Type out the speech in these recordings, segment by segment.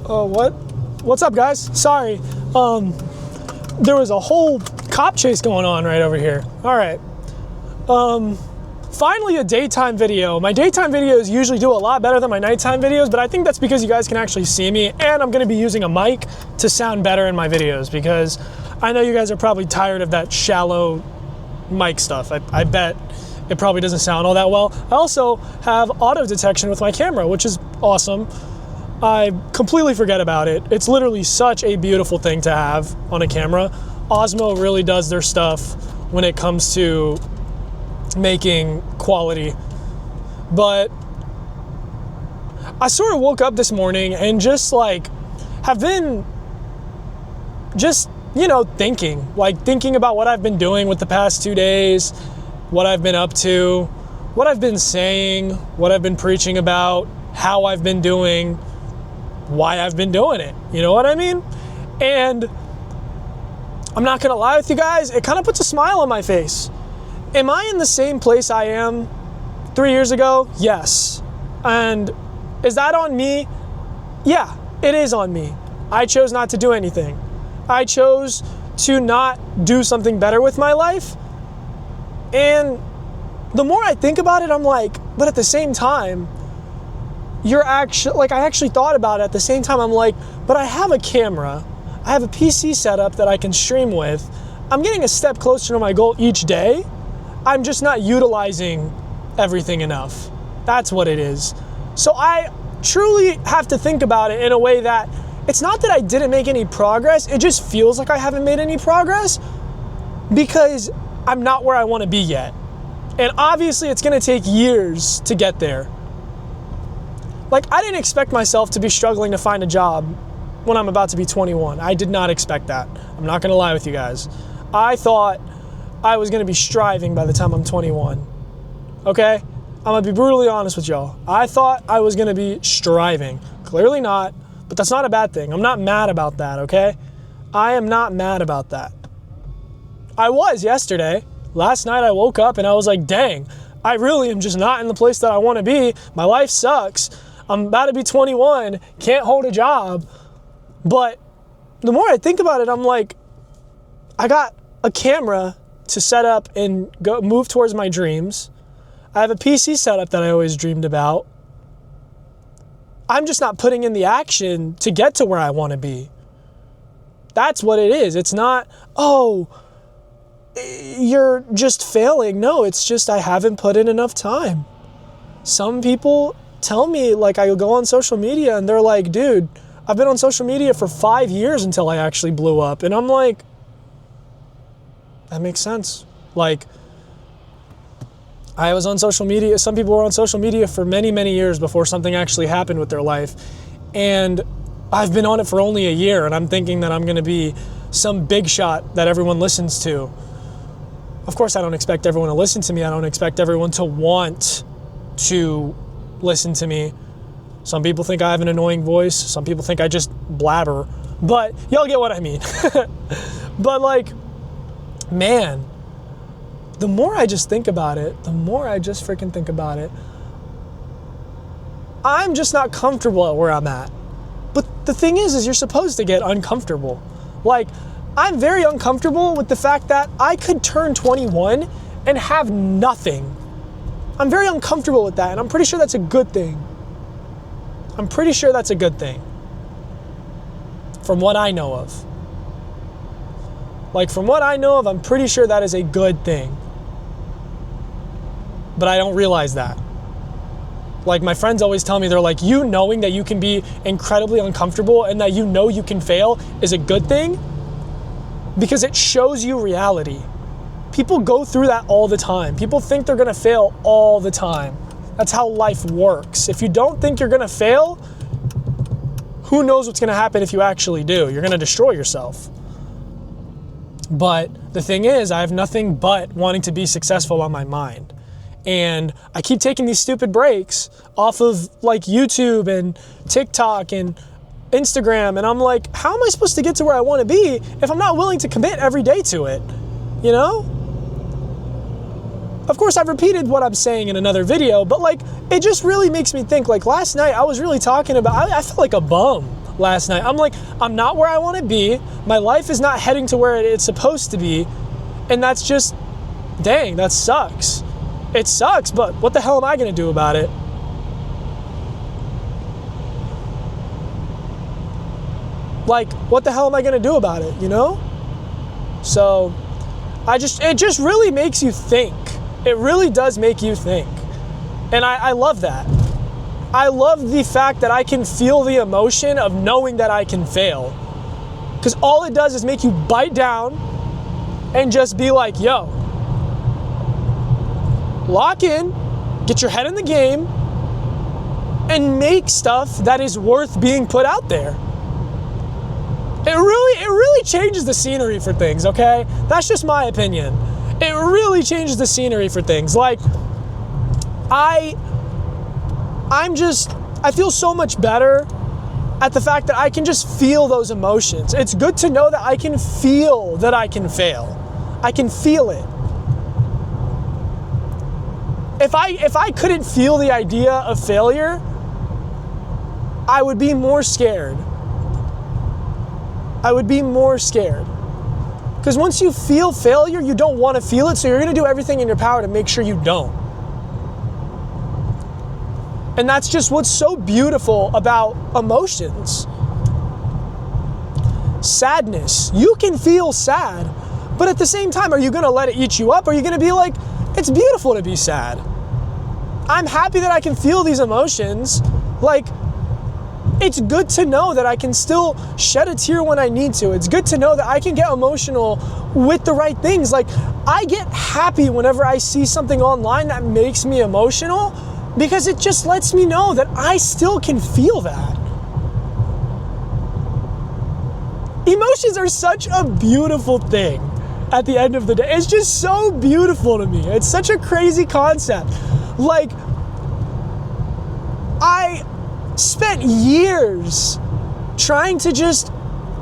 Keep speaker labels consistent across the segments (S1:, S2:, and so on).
S1: What's up, guys? Sorry. There was a whole cop chase going on right over here. All right. Finally a daytime video. My daytime videos usually do a lot better than my nighttime videos, but I think that's because you guys can actually see me, and I'm gonna be using a mic to sound better in my videos, because I know you guys are probably tired of that shallow mic stuff. I bet it probably doesn't sound all that well. I also have auto detection with my camera, which is awesome. I completely forget about it. It's literally such a beautiful thing to have on a camera. Osmo really does their stuff when it comes to making quality. But I sort of woke up this morning and just like have been just, thinking about what I've been doing with the past 2 days, what I've been up to, what I've been saying, what I've been preaching about, how I've been doing, why I've been doing it. You know what I mean? And I'm not gonna lie with you guys, it kind of puts a smile on my face. Am I in the same place I am 3 years ago? Yes. And is that on me? Yeah, it is on me. I chose not to do anything. I chose to not do something better with my life. And the more I think about it, I'm like, but at the same time, I actually thought about it at the same time. I'm like, but I have a camera. I have a PC setup that I can stream with. I'm getting a step closer to my goal each day. I'm just not utilizing everything enough. That's what it is. So I truly have to think about it in a way that it's not that I didn't make any progress. It just feels like I haven't made any progress because I'm not where I want to be yet. And obviously it's going to take years to get there. Like, I didn't expect myself to be struggling to find a job when I'm about to be 21. I did not expect that. I'm not going to lie with you guys. I thought I was going to be striving by the time I'm 21. Okay? I'm going to be brutally honest with y'all. I thought I was going to be striving. Clearly not, but that's not a bad thing. I'm not mad about that, okay? I am not mad about that. I was yesterday. Last night I woke up and I was like, dang, I really am just not in the place that I want to be. My life sucks. I'm about to be 21, can't hold a job. But the more I think about it, I'm like, I got a camera to set up and move towards my dreams. I have a PC setup that I always dreamed about. I'm just not putting in the action to get to where I want to be. That's what it is. It's not, oh, you're just failing. No, it's just I haven't put in enough time. Some people tell me, like, I go on social media and they're like, dude, I've been on social media for 5 years until I actually blew up. And I'm like, that makes sense. Like, I was on social media. Some people were on social media for many, many years before something actually happened with their life. And I've been on it for only a year, and I'm thinking that I'm going to be some big shot that everyone listens to. Of course, I don't expect everyone to listen to me. I don't expect everyone to want to listen to me. Some people think I have an annoying voice. Some people think I just blabber. But y'all get what I mean. But like, man, the more I just think about it, the more I just freaking think about it, I'm just not comfortable at where I'm at. But the thing is you're supposed to get uncomfortable. Like, I'm very uncomfortable with the fact that I could turn 21 and have nothing. I'm very uncomfortable with that, and I'm pretty sure that's a good thing. I'm pretty sure that's a good thing. From what I know of. Like, from what I know of, I'm pretty sure that is a good thing. But I don't realize that. Like, my friends always tell me, they're like, you knowing that you can be incredibly uncomfortable and that you know you can fail is a good thing because it shows you reality. People go through that all the time. People think they're gonna fail all the time. That's how life works. If you don't think you're gonna fail, who knows what's gonna happen if you actually do? You're gonna destroy yourself. But the thing is, I have nothing but wanting to be successful on my mind. And I keep taking these stupid breaks off of like YouTube and TikTok and Instagram. And I'm like, how am I supposed to get to where I want to be if I'm not willing to commit every day to it? You know? Of course, I've repeated what I'm saying in another video, but like, it just really makes me think. Like last night, I was really talking about, I felt like a bum last night. I'm like, I'm not where I want to be. My life is not heading to where it's supposed to be. And that's just, dang, that sucks. It sucks, but what the hell am I going to do about it? Like, what the hell am I going to do about it, you know? So, it just really makes you think. It really does make you think. And I love that. I love the fact that I can feel the emotion of knowing that I can fail. Because all it does is make you bite down and just be like, yo, lock in, get your head in the game, and make stuff that is worth being put out there. It really changes the scenery for things, okay? That's just my opinion. It really changes the scenery for things. Like, I feel so much better at the fact that I can just feel those emotions. It's good to know that I can feel that I can fail. I can feel it. If I couldn't feel the idea of failure, I would be more scared. I would be more scared. Because once you feel failure, you don't want to feel it, so you're going to do everything in your power to make sure you don't. And that's just what's so beautiful about emotions. Sadness. You can feel sad, but at the same time, are you going to let it eat you up? Or are you going to be like, it's beautiful to be sad. I'm happy that I can feel these emotions. Like, it's good to know that I can still shed a tear when I need to. It's good to know that I can get emotional with the right things. Like, I get happy whenever I see something online that makes me emotional, because it just lets me know that I still can feel that. Emotions are such a beautiful thing at the end of the day. It's just so beautiful to me. It's such a crazy concept. Like, I spent years trying to just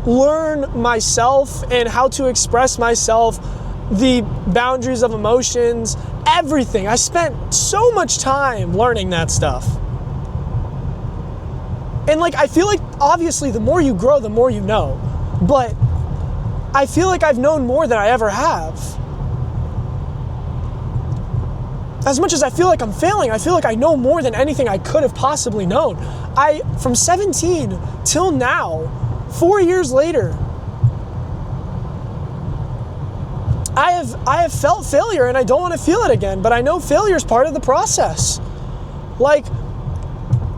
S1: learn myself and how to express myself, the boundaries of emotions, everything. I spent so much time learning that stuff. And like, I feel like obviously the more you grow, the more you know. But I feel like I've known more than I ever have. As much as I feel like I'm failing, I feel like I know more than anything I could have possibly known. From 17 till now, 4 years later, I have felt failure and I don't want to feel it again, but I know failure is part of the process. Like,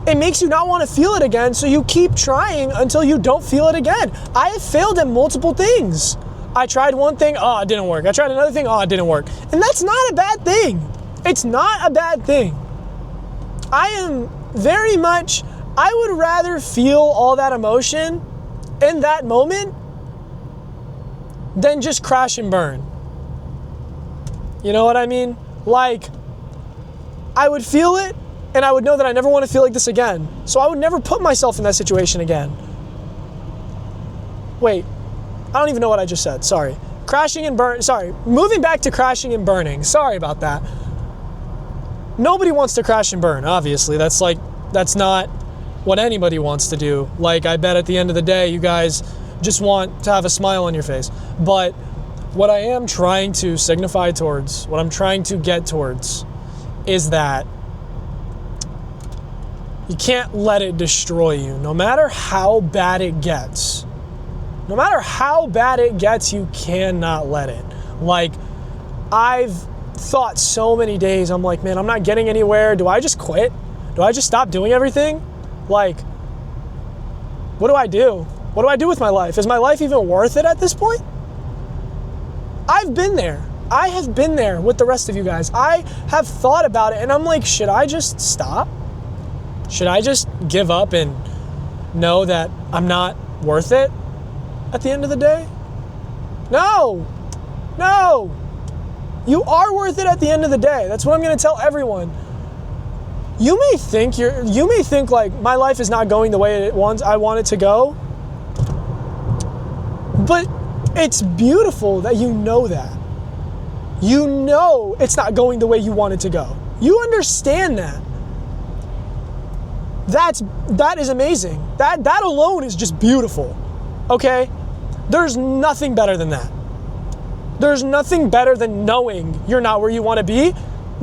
S1: it makes you not want to feel it again, so you keep trying until you don't feel it again. I have failed at multiple things. I tried one thing, oh, it didn't work. I tried another thing, oh, it didn't work. And that's not a bad thing. It's not a bad thing. I would rather feel all that emotion in that moment than just crash and burn. You know what I mean? Like, I would feel it and I would know that I never want to feel like this again. So I would never put myself in that situation again. Wait, I don't even know what I just said. Sorry. Moving back to crashing and burning. Sorry about that. Nobody wants to crash and burn, obviously. That's not what anybody wants to do. Like, I bet at the end of the day, you guys just want to have a smile on your face. But what I am trying to signify towards, what I'm trying to get towards, is that you can't let it destroy you. No matter how bad it gets. No matter how bad it gets, you cannot let it. Like, I've thought so many days, I'm like, man, I'm not getting anywhere. Do I just quit? Do I just stop doing everything? Like, what do I do? What do I do with my life? Is my life even worth it at this point? I've been there. I have been there with the rest of you guys. I have thought about it and I'm like, should I just stop? Should I just give up and know that I'm not worth it at the end of the day? No. You are worth it at the end of the day. That's what I'm going to tell everyone. You may think like my life is not going the way I want it to go. But it's beautiful that you know that. You know it's not going the way you want it to go. You understand that. that is amazing. That alone is just beautiful. Okay? There's nothing better than that. There's nothing better than knowing you're not where you want to be,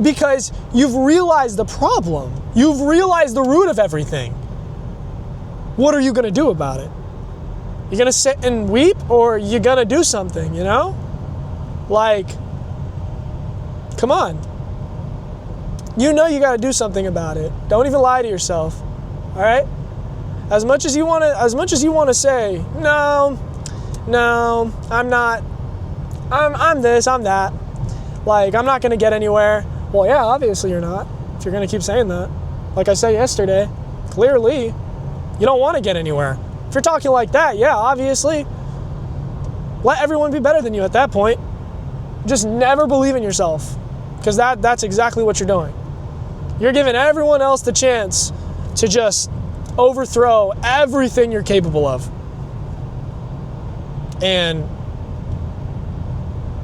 S1: because you've realized the problem. You've realized the root of everything. What are you going to do about it? You going to sit and weep, or you going to do something, you know? Like, come on. You know you got to do something about it. Don't even lie to yourself. All right? As much as you want to say, no, I'm not. I'm this, I'm that. Like, I'm not going to get anywhere. Well, yeah, obviously you're not. If you're going to keep saying that. Like I said yesterday, clearly, you don't want to get anywhere. If you're talking like that, yeah, obviously, let everyone be better than you at that point. Just never believe in yourself, because that's exactly what you're doing. You're giving everyone else the chance to just overthrow everything you're capable of. And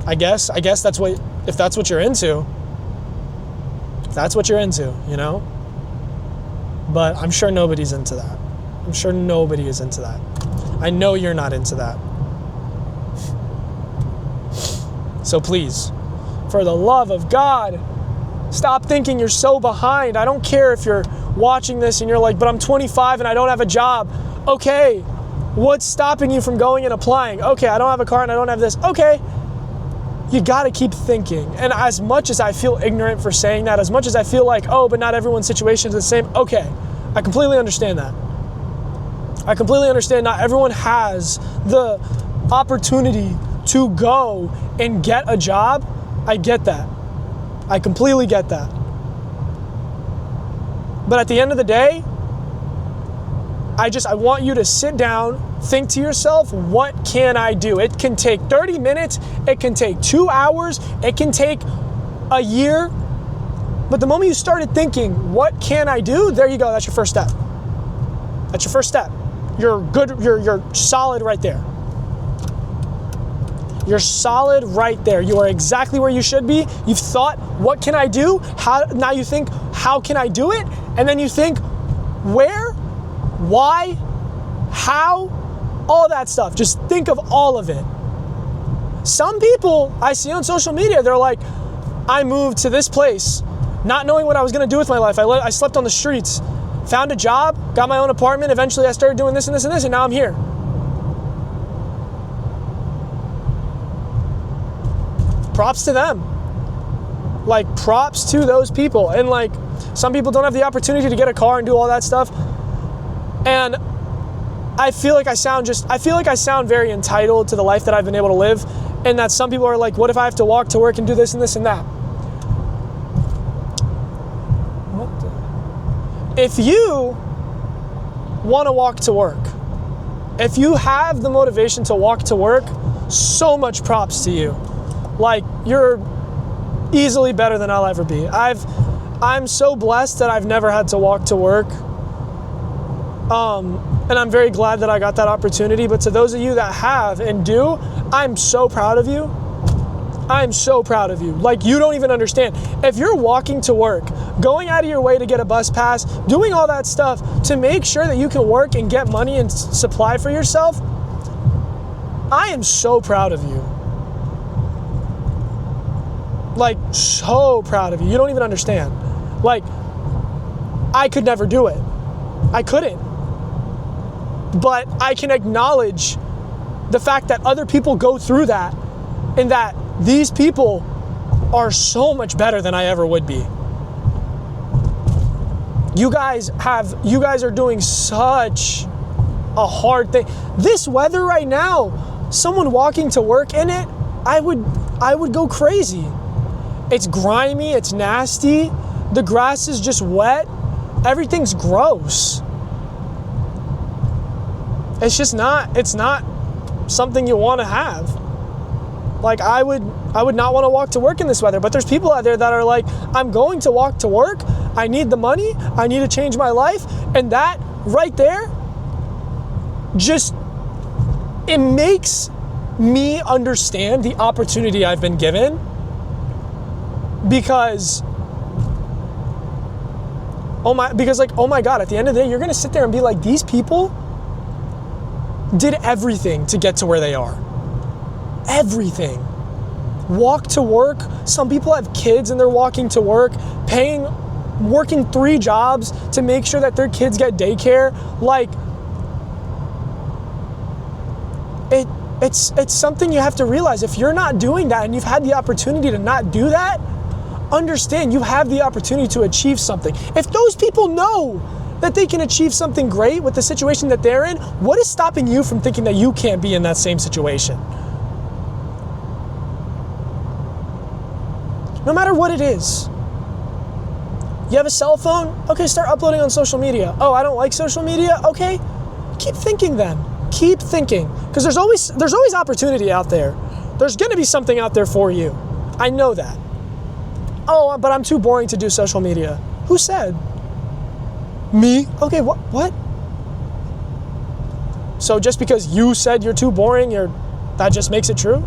S1: I guess that's what, if that's what you're into, you know? But I'm sure nobody's into that. I'm sure nobody is into that. I know you're not into that. So please, for the love of God, stop thinking you're so behind. I don't care if you're watching this and you're like, but I'm 25 and I don't have a job. Okay, what's stopping you from going and applying? Okay, I don't have a car and I don't have this. Okay, you gotta keep thinking. And as much as I feel ignorant for saying that, as much as I feel like, oh, but not everyone's situation is the same, okay, I completely understand that. I completely understand not everyone has the opportunity to go and get a job. I get that. I completely get that. But at the end of the day, I want you to sit down, think to yourself, what can I do? It can take 30 minutes, it can take 2 hours, it can take a year. But the moment you started thinking, what can I do? There you go, that's your first step. That's your first step. You're good, you're solid right there. You're solid right there. You are exactly where you should be. You've thought, what can I do? Now you think, how can I do it? And then you think, where? Why? How? All that stuff. Just think of all of it. Some people I see on social media, they're like, I moved to this place, not knowing what I was going to do with my life. I slept on the streets, found a job, got my own apartment. Eventually I started doing this and this and this, and now I'm here. Props to them. Like, props to those people. And like, some people don't have the opportunity to get a car and do all that stuff. And I feel like I sound very entitled to the life that I've been able to live. And that some people are like, what if I have to walk to work and do this and this and that? If you want to walk to work, if you have the motivation to walk to work, so much props to you. Like, you're easily better than I'll ever be. I'm so blessed that I've never had to walk to work. And I'm very glad that I got that opportunity. But to those of you that have and do, I'm so proud of you. I'm so proud of you. Like, you don't even understand. If you're walking to work, going out of your way to get a bus pass, doing all that stuff to make sure that you can work and get money and supply for yourself, I am so proud of you. Like, so proud of you. You don't even understand. Like, I could never do it. I couldn't. But I can acknowledge the fact that other people go through that, and that these people are so much better than I ever would be. You guys are doing such a hard thing. This weather right now, someone walking to work in it, I would go crazy. It's grimy, it's nasty, the grass is just wet, everything's gross. It's not something you want to have. Like, I would not want to walk to work in this weather, but there's people out there that are like, I'm going to walk to work, I need the money, I need to change my life, and that right there, just, it makes me understand the opportunity I've been given, because Oh my, because like, oh my God, at the end of the day, you're gonna sit there and be like, these people did everything to get to where they are. Everything. Walk to work. Some people have kids and they're walking to work, working 3 jobs to make sure that their kids get daycare. Like, it's something you have to realize. If you're not doing that and you've had the opportunity to not do that, understand you have the opportunity to achieve something. If those people know that they can achieve something great with the situation that they're in, what is stopping you from thinking that you can't be in that same situation? No matter what it is. You have a cell phone? Okay, start uploading on social media. Oh, I don't like social media? Okay, keep thinking then. Keep thinking. Because there's always opportunity out there. There's gonna be something out there for you. I know that. Oh, but I'm too boring to do social media. Who said? Me? Okay, what? So just because you said you're too boring, that just makes it true?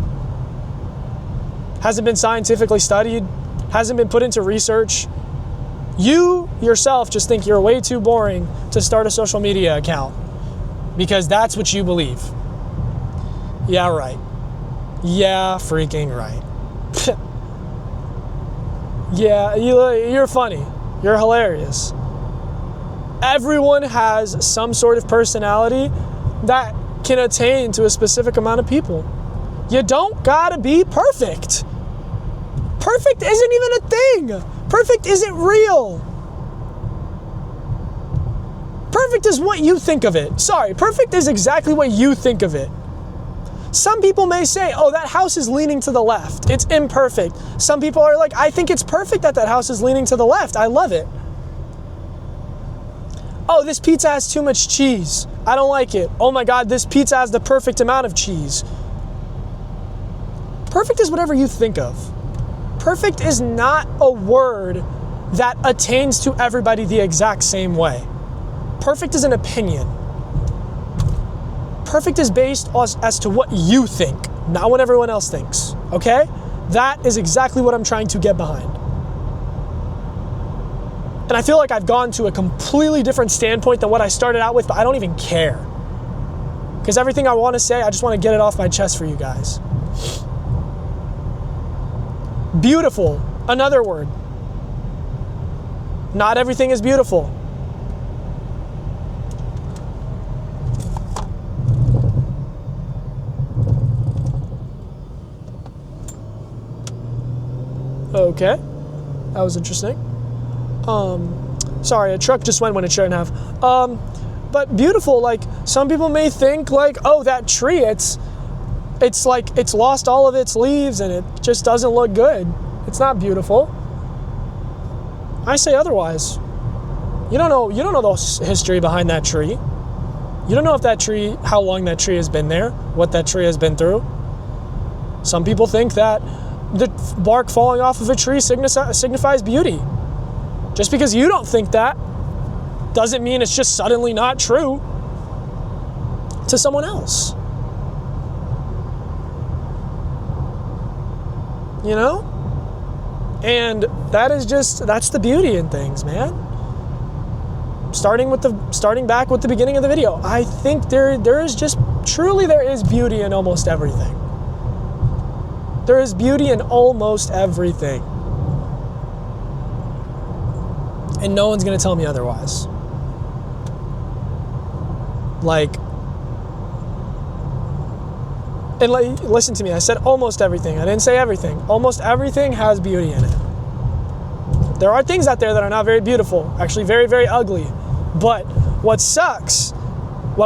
S1: Hasn't been scientifically studied, hasn't been put into research. You yourself just think you're way too boring to start a social media account because that's what you believe. Yeah, right. Yeah, freaking right. Yeah, you're funny. You're hilarious. Everyone has some sort of personality that can attain to a specific amount of people. You don't gotta be perfect. Perfect isn't even a thing. Perfect isn't real. Perfect is what you think of it. Sorry, perfect is exactly what you think of it. Some people may say, oh, that house is leaning to the left. It's imperfect. Some people are like, I think it's perfect that house is leaning to the left. I love it. Oh, this pizza has too much cheese. I don't like it. Oh my God, this pizza has the perfect amount of cheese. Perfect is whatever you think of. Perfect is not a word that attains to everybody the exact same way. Perfect is an opinion. Perfect is based as to what you think, not what everyone else thinks, okay? That is exactly what I'm trying to get behind. And I feel like I've gone to a completely different standpoint than what I started out with, but I don't even care. Because everything I want to say, I just want to get it off my chest for you guys. Beautiful, another word. Not everything is beautiful. Okay, that was interesting. Sorry, a truck just went when it shouldn't have. But beautiful, like some people may think like, oh, that tree, it's like it's lost all of its leaves and it just doesn't look good. It's not beautiful. I say otherwise. You don't know the history behind that tree. You don't know if that tree, how long that tree has been there, what that tree has been through. Some people think that the bark falling off of a tree signifies beauty. Just because you don't think that doesn't mean it's just suddenly not true to someone else. You know? And that's the beauty in things, man. Starting back with the beginning of the video, I think there is beauty in almost everything. There is beauty in almost everything. And no one's gonna tell me otherwise. Listen to me, I said almost everything. I didn't say everything. Almost everything has beauty in it. There are things out there that are not very beautiful, actually very, very ugly. But what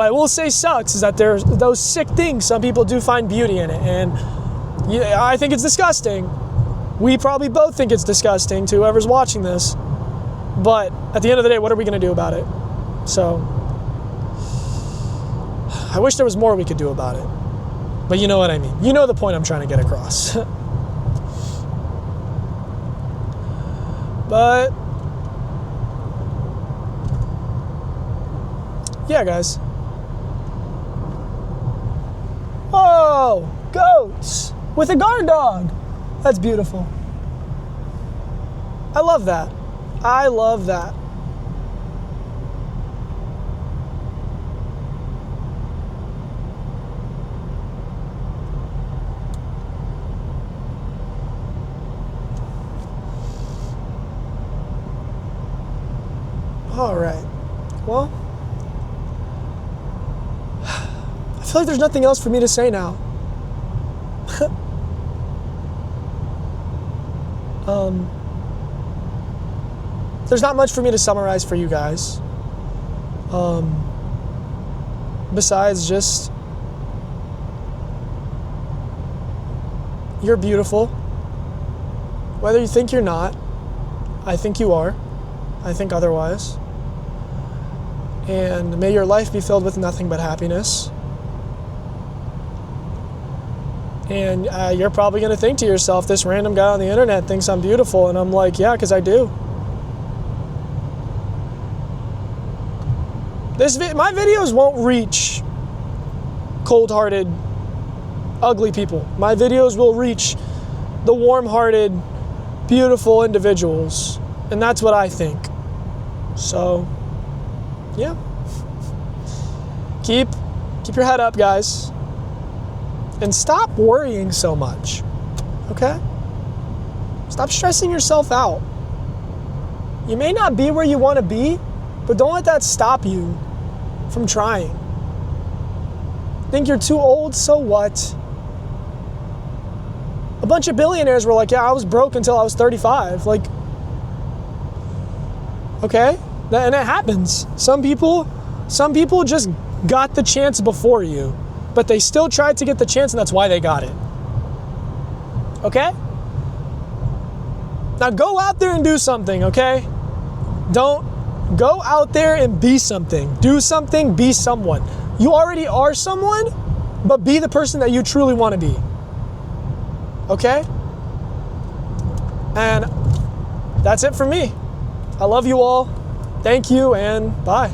S1: I will say sucks, is that there's those sick things, some people do find beauty in it. And yeah, I think it's disgusting. We probably both think it's disgusting to whoever's watching this. But at the end of the day, what are we going to do about it? So, I wish there was more we could do about it. But you know what I mean. You know the point I'm trying to get across. But, yeah, guys. Oh, goats with a guard dog. That's beautiful. I love that. I love that. All right. Well, I feel like there's nothing else for me to say now. There's not much for me to summarize for you guys. Besides just, you're beautiful. Whether you think you're not, I think you are. I think otherwise. And may your life be filled with nothing but happiness. And you're probably going to think to yourself, this random guy on the internet thinks I'm beautiful. And I'm like, yeah, because I do. My videos won't reach cold-hearted, ugly people. My videos will reach the warm-hearted, beautiful individuals. And that's what I think. So, yeah. Keep your head up, guys. And stop worrying so much. Okay? Stop stressing yourself out. You may not be where you want to be, but don't let that stop you from trying. Think you're too old? So what? A bunch of billionaires were like, yeah, I was broke until I was 35. Like, okay? And it happens. Some people just got the chance before you, but they still tried to get the chance, and that's why they got it. Okay? Now go out there and do something, okay? Don't go out there and be something. Do something, be someone. You already are someone, but be the person that you truly want to be. Okay? And that's it for me. I love you all. Thank you, and bye.